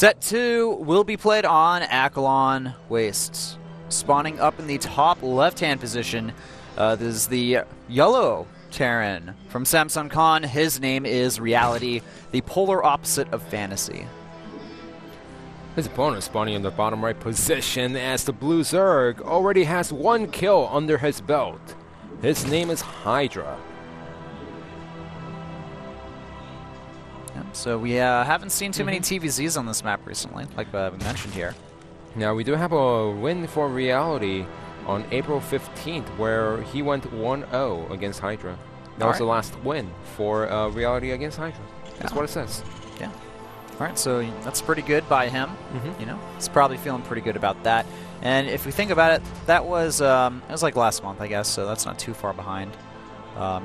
Set 2 will be played on Akilon Wastes. Spawning up in the top left-hand position, this is the yellow Terran from Samsung Khan. His name is Reality, the polar opposite of Fantasy. His opponent spawning in the bottom right position as the blue Zerg already has 1 kill under his belt. His name is Hydra. So we haven't seen too many TvZs on this map recently, like we mentioned here. Now we do have a win for Reality on April 15th, where he went 1-0 against Hydra. That was the last win for Reality against Hydra. That's what it says. Yeah. All right, so that's pretty good by him. You know, he's probably feeling pretty good about that. And if we think about it, that was it was like last month, I guess. So that's not too far behind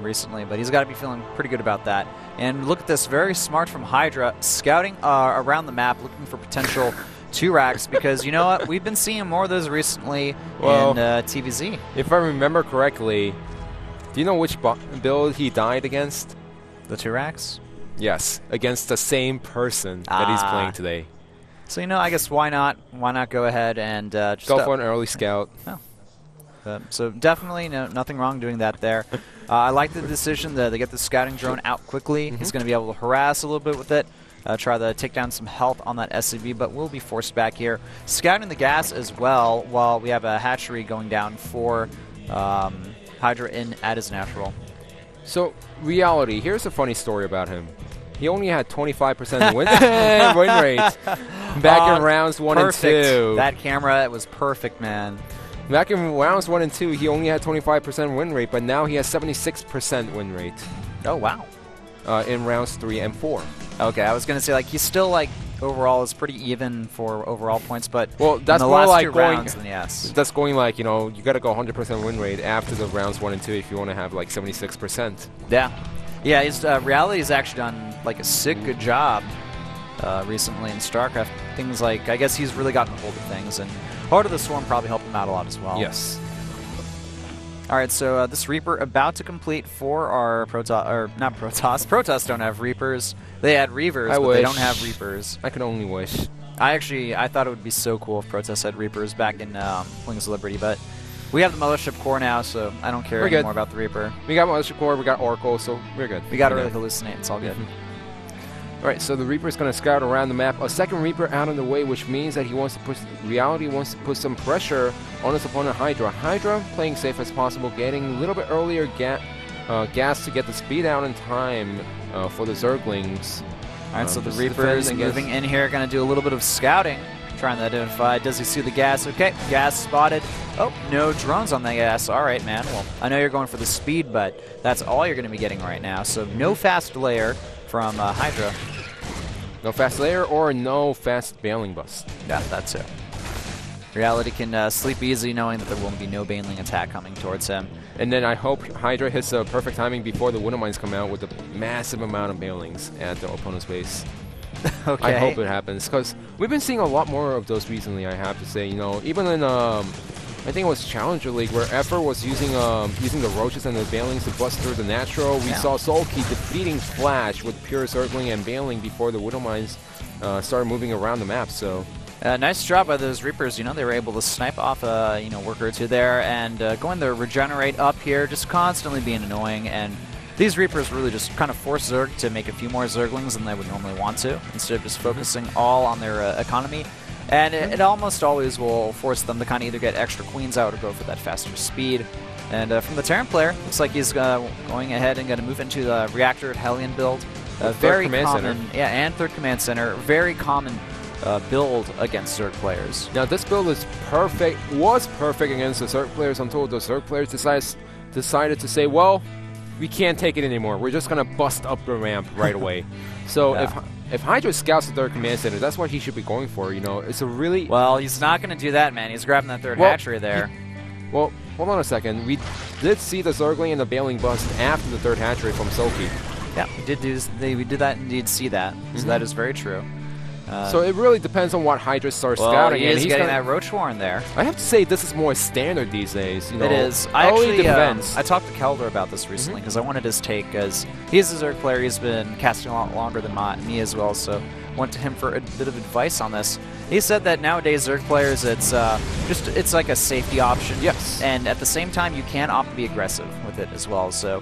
recently. But he's got to be feeling pretty good about that. And look at this, very smart from Hydra, scouting around the map, looking for potential 2-racks, because you know what? We've been seeing more of those recently in TvZ. If I remember correctly, do you know which build he died against? The 2-racks? Yes, against the same person that he's playing today. So, you know, I guess why not? Why not go ahead and just go for an early scout? Oh. So definitely nothing wrong doing that there. I like the decision to get the scouting drone out quickly. He's going to be able to harass a little bit with it, try to take down some health on that SCV, but will be forced back here. Scouting the gas as well, while we have a hatchery going down for Hydra in at his natural. So, Reality, here's a funny story about him. He only had 25% win rate back in rounds 1 and 2. That camera was perfect, man. Back in rounds 1 and 2, he only had 25% win rate, but now he has 76% win rate. Oh, wow. In rounds 3 and 4. Okay, I was going to say, like, he's still, like, overall is pretty even for overall points, but well, that's in the more last like 2 going, rounds, then yes. That's going like, you know, you got to go 100% win rate after the rounds 1 and 2 if you want to have, like, 76%. Yeah. Yeah, his Reality's actually done, like, a sick good job recently in Stracraft. Things like, I guess he's really gotten a hold of things, and Heart of the Swarm probably helped him out a lot as well. Yes. All right, so this Reaper about to complete for our Protoss, or not Protoss. Protoss don't have Reapers. They had Reavers, but they don't have Reapers. I can only wish. I thought it would be so cool if Protoss had Reapers back in Wings of Liberty, but we have the Mothership Core now, so I don't care anymore about the Reaper. We got Mothership Core, we got Oracle, so we're good. We got to really hallucinate. It's all good. Alright, so the Reaper's going to scout around the map. A second Reaper out on the way, which means that he wants to push. Reality wants to put some pressure on his opponent, Hydra. Hydra playing safe as possible, getting a little bit earlier gas to get the speed out in time for the Zerglings. Alright, so the Reaper's moving in here, going to do a little bit of scouting, trying to identify. Does he see the gas? Okay, gas spotted. Oh, no drones on the gas. Alright, man. Well, I know you're going for the speed, but that's all you're going to be getting right now. So no fast layer from Hydra. No fast layer or no fast bailing bust. Yeah, that's it. Reality can sleep easy knowing that there will be no bailing attack coming towards him. And then I hope Hydra hits the perfect timing before the Widow Mines come out with a massive amount of bailings at the opponent's base. Okay. I hope it happens, because we've been seeing a lot more of those recently, I have to say. You know, even in I think it was Challenger League, where Effer was using the Roaches and the Bailings to bust through the natural. We saw Soulkey defeating Flash with pure Zergling and Bailing before the Widow Mines started moving around the map. So nice job by those Reapers. You know, they were able to snipe off a worker or two there, and going to regenerate up here, just constantly being annoying. And these Reapers really just kind of force Zerg to make a few more Zerglings than they would normally want to, instead of just focusing all on their economy. And it almost always will force them to kind of either get extra queens out or go for that faster speed. And from the Terran player, looks like he's going ahead and going to move into the Reactor at Hellion build. Very common, and third command center. Very common build against Zerg players. Now this build is perfect. Was perfect against the Zerg players until the Zerg players decided to say, well, we can't take it anymore. We're just going to bust up the ramp right away. So if Hydra scouts the third command center, that's what he should be going for. You know, it's a really... Well, he's not going to do that, man. He's grabbing that third hatchery there. Well, hold on a second. We did see the Zergling and the Bailing bust after the third hatchery from Soulkey. Yeah, we did that indeed see that. So that is very true. So it really depends on what Hydra starts scouting. He's getting that Roach Warren there. I have to say, this is more standard these days. You know, it is. I talked to Kelder about this recently because I wanted his take, because he's a Zerg player. He's been casting a lot longer than me as well, so went to him for a bit of advice on this. He said that nowadays Zerg players, it's like a safety option. Yes. And at the same time, you can opt to be aggressive with it as well. So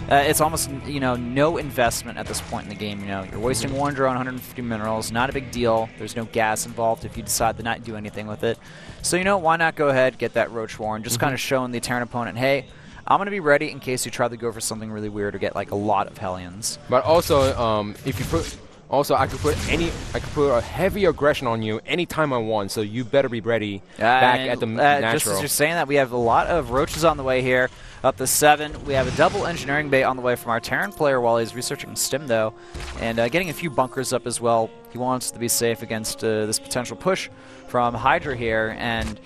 it's almost, no investment at this point in the game. You're wasting one drone, 150 minerals, not a big deal. There's no gas involved if you decide to not do anything with it. So, why not go ahead, get that Roach Warren, just kind of showing the Terran opponent, hey, I'm going to be ready in case you try to go for something really weird or get like a lot of Hellions. But also, if you put... Also, I could put a heavy aggression on you anytime I want, so you better be ready back at the natural. Just as you're saying that, we have a lot of Roaches on the way here, up to 7. We have a double engineering bay on the way from our Terran player while he's researching Stim, though, and getting a few bunkers up as well. He wants to be safe against this potential push from Hydra here, and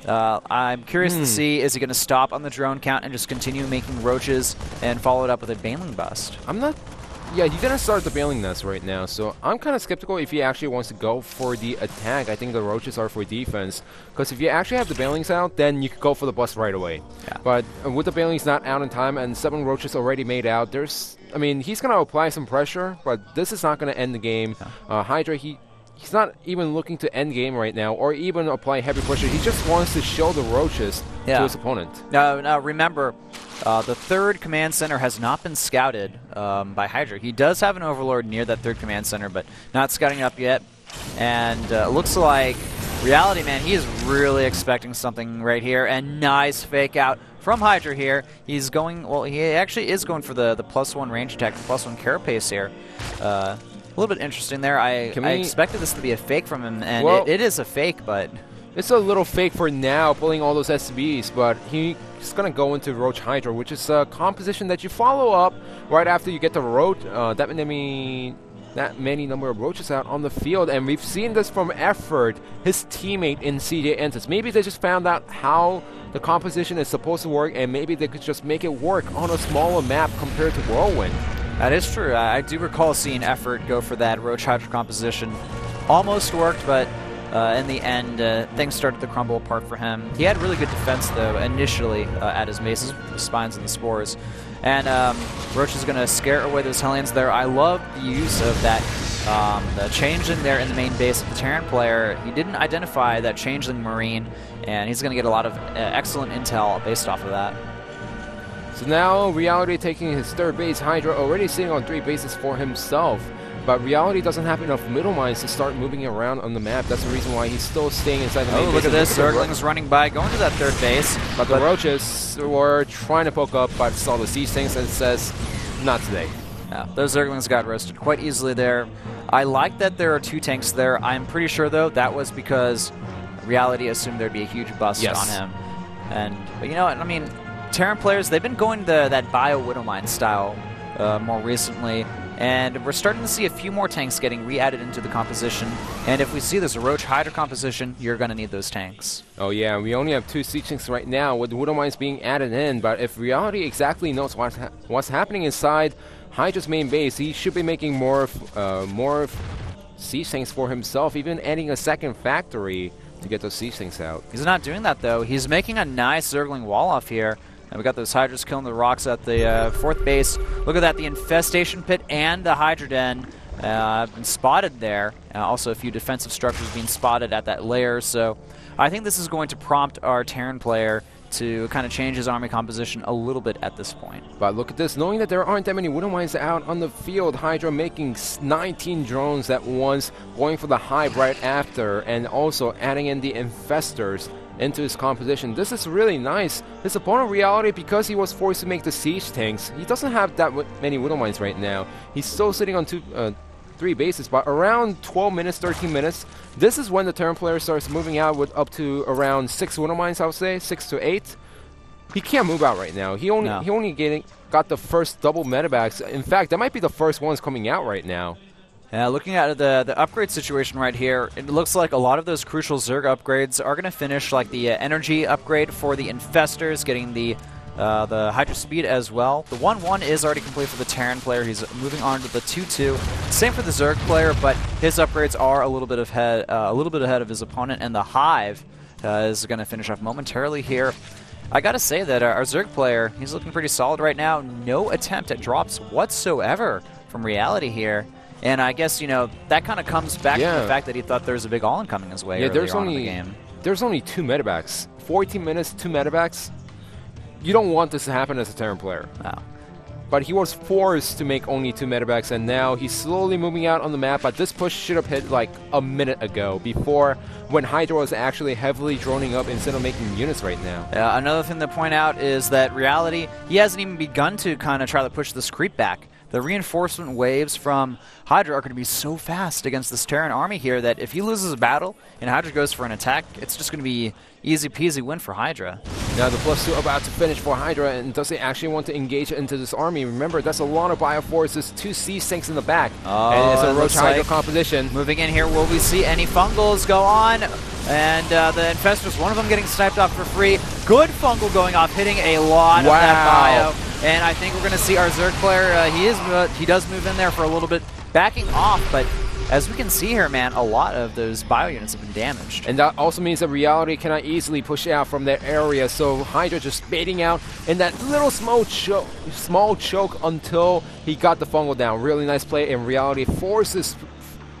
I'm curious to see, is he going to stop on the drone count and just continue making Roaches and follow it up with a Baneling Bust? Yeah, he didn't start the Baneling Nest right now, so I'm kind of skeptical if he actually wants to go for the attack. I think the Roaches are for defense, because if you actually have the Banelings out, then you could go for the bust right away. Yeah. But with the Banelings not out in time and 7 Roaches already made out, he's going to apply some pressure, but this is not going to end the game. Yeah. Hydra, he's not even looking to end game right now or even apply heavy pressure. He just wants to show the Roaches to his opponent. Now remember, the 3rd command center has not been scouted by Hydra. He does have an Overlord near that 3rd command center, but not scouting up yet. And it looks like Reality Man, he is really expecting something right here. And nice fake out from Hydra here. He's going, well, he actually is going for the +1 range attack, the +1 carapace here. A little bit interesting there. I expected this to be a fake from him, and it is a fake, but... It's a little fake for now, pulling all those SBs, but he's going to go into Roach Hydra, which is a composition that you follow up right after you get the Roach, that many number of Roaches out on the field. And we've seen this from Effort, his teammate in CJ Ensis. Maybe they just found out how the composition is supposed to work, and maybe they could just make it work on a smaller map compared to Whirlwind. That is true. I do recall seeing Effort go for that Roach Hydra composition. Almost worked, but in the end, things started to crumble apart for him. He had really good defense, though, initially at his bases, the Spines and the Spores. And Roach is going to scare away those Hellions there. I love the use of that, the Changeling there in the main base of the Terran player. He didn't identify that Changeling Marine, and he's going to get a lot of excellent intel based off of that. So now Reality taking his 3rd base, Hydra already sitting on 3 bases for himself. But Reality doesn't have enough middle mines to start moving around on the map. That's the reason why he's still staying inside the main base. Look at this. Zergling's running by, going to that 3rd base. But the Roaches were trying to poke up, but saw the siege tanks and it says, not today. Yeah, those Zerglings got roasted quite easily there. I like that there are 2 tanks there. I'm pretty sure, though, that was because Reality assumed there'd be a huge bust on him. But you know what? I mean, Terran players, they've been going to that Bio-Widowmine style more recently. And we're starting to see a few more tanks getting re-added into the composition. And if we see this Roach Hydra composition, you're going to need those tanks. Oh yeah, we only have 2 siege tanks right now with the Widowmines being added in. But if Reality exactly knows what's happening inside Hydra's main base, he should be making more siege tanks for himself, even adding a 2nd factory to get those siege tanks out. He's not doing that, though. He's making a nice Zergling wall off here. And we got those Hydras killing the rocks at the 4th base. Look at that, the Infestation Pit and the Hydra Den have been spotted there. Also a few defensive structures being spotted at that layer. So I think this is going to prompt our Terran player to kind of change his army composition a little bit at this point. But look at this, knowing that there aren't that many Widowmines out on the field, Hydra making 19 drones at once, going for the hive right after, and also adding in the Infestors into his composition. This is really nice. His opponent, Reality, because he was forced to make the siege tanks, he doesn't have that many Widowmines right now. He's still sitting on 3 bases, but around 12 minutes, 13 minutes, this is when the Terran player starts moving out with up to around 6 Widowmines, I would say, 6 to 8. He can't move out right now. He only got the first double medevacs. In fact, that might be the first ones coming out right now. Looking at the upgrade situation right here, it looks like a lot of those crucial Zerg upgrades are going to finish, like the energy upgrade for the Infestors, getting the Hydra speed as well. The 1-1 is already complete for the Terran player. He's moving on to the 2-2. Same for the Zerg player, but his upgrades are a little bit ahead of his opponent, and the Hive is going to finish off momentarily here. I gotta say that our Zerg player, he's looking pretty solid right now. No attempt at drops whatsoever from Reality here. And I guess, you know, that kind of comes back to the fact that he thought there was a big all-in coming his way earlier on in the game. There's only 2 medevacs. 14 minutes, 2 medevacs. You don't want this to happen as a Terran player. No. But he was forced to make only 2 medevacs, and now he's slowly moving out on the map, but this push should have hit like a minute ago, before when Hydra was actually heavily droning up instead of making units right now. Another thing to point out is that Reality, he hasn't even begun to kind of try to push this creep back. The reinforcement waves from Hydra are going to be so fast against this Terran army here that if he loses a battle and Hydra goes for an attack, it's just going to be easy peasy win for Hydra. Now the +2 about to finish for Hydra, and does he actually want to engage into this army? Remember, that's a lot of bioforces, 2 C-Sinks in the back, and it's a Roach Hydra composition. Moving in here, will we see any fungals go on? And the Infestors, one of them getting sniped off for free. Good fungal going off, hitting a lot of that bio. And I think we're going to see our Zerg player, he does move in there for a little bit, backing off, but as we can see here, man, a lot of those bio units have been damaged. And that also means that Reality cannot easily push out from that area, so Hydra just baiting out in that little small choke until he got the fungal down. Really nice play, and Reality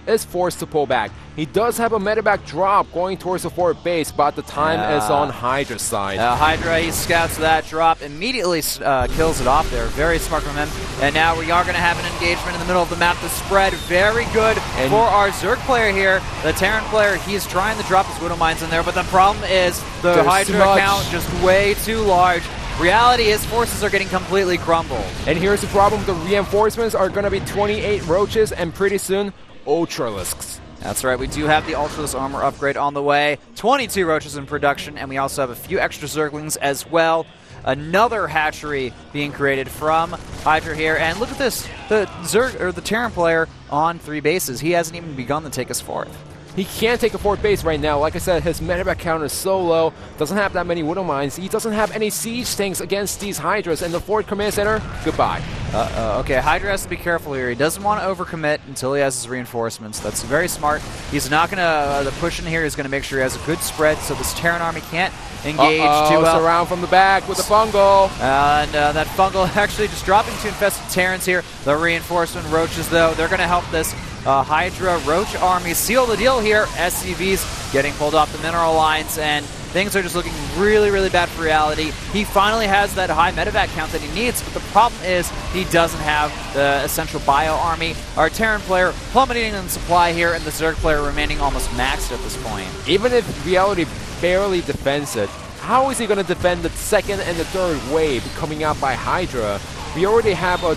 is forced to pull back. He does have a medevac drop going towards the fort base, but the time is on Hydra's side. Hydra, he scouts that drop, immediately kills it off there. Very smart from him. And now we are going to have an engagement in the middle of the map. The spread, very good for our Zerg player here. The Terran player, he's trying to drop his Widow Mines in there, but the problem is the Hydra count just way too large. Reality, his forces are getting completely crumbled. And here's the problem. The reinforcements are going to be 28 roaches, and pretty soon, Ultralisks. That's right, we do have the Ultralisk armor upgrade on the way. 22 roaches in production, and we also have a few extra Zerglings as well. Another hatchery being created from Hydra here, and look at this, the Terran player on 3 bases. He hasn't even begun to take us forth. He can't take a fort base right now. Like I said, his medevac count is so low. Doesn't have that many Widow Mines. He doesn't have any siege tanks against these Hydras. And the Fort Command Center, goodbye. Okay, Hydra has to be careful here. He doesn't want to overcommit until he has his reinforcements. That's very smart. He's not going to push in here. He's going to make sure he has a good spread so this Terran army can't engage too well. Surround from the back with the fungal. And that fungal actually just dropping 2 infested Terrans here. The reinforcement roaches, though, they're going to help this Hydra Roach army seal the deal here. SCVs getting pulled off the mineral lines, and things are just looking really, really bad for Reality. He finally has that high medevac count that he needs, but the problem is he doesn't have the essential bio army. Our Terran player plummeting in supply here, and the Zerg player remaining almost maxed at this point. Even if Reality barely defends it, how is he going to defend the second and the third wave coming out by Hydra? We already have a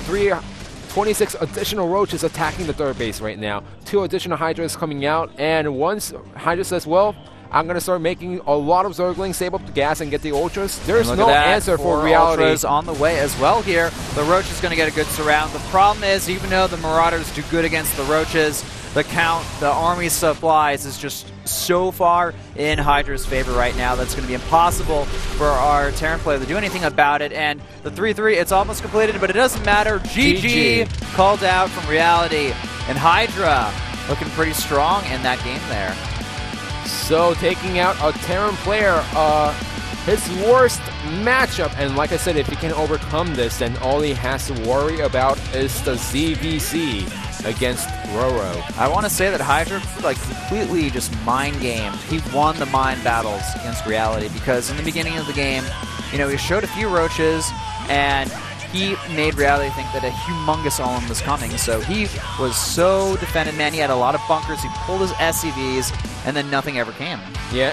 26 additional roaches attacking the third base right now. 2 additional Hydras coming out, and once Hydra says, well, I'm going to start making a lot of Zerglings, save up the gas, and get the Ultras. There's no answer for Reality. Ultras on the way as well here. The Roach is going to get a good surround. The problem is, even though the Marauders do good against the Roaches, the count, the army supplies is just so far in Hydra's favor right now that's going to be impossible for our Terran player to do anything about it. And the 3-3, it's almost completed, but it doesn't matter. GG called out from Reality. And Hydra looking pretty strong in that game there. So taking out a Terran player, his worst matchup, and like I said, if he can overcome this, then all he has to worry about is the ZVC against Roro. I want to say that Hydra completely just mind gamed. He won the mind battles against Reality because in the beginning of the game, you know, he showed a few roaches and he made Reality think that a humongous all-in was coming. So he was so defended, man. He had a lot of bunkers. He pulled his SCVs, and then nothing ever came. Yeah,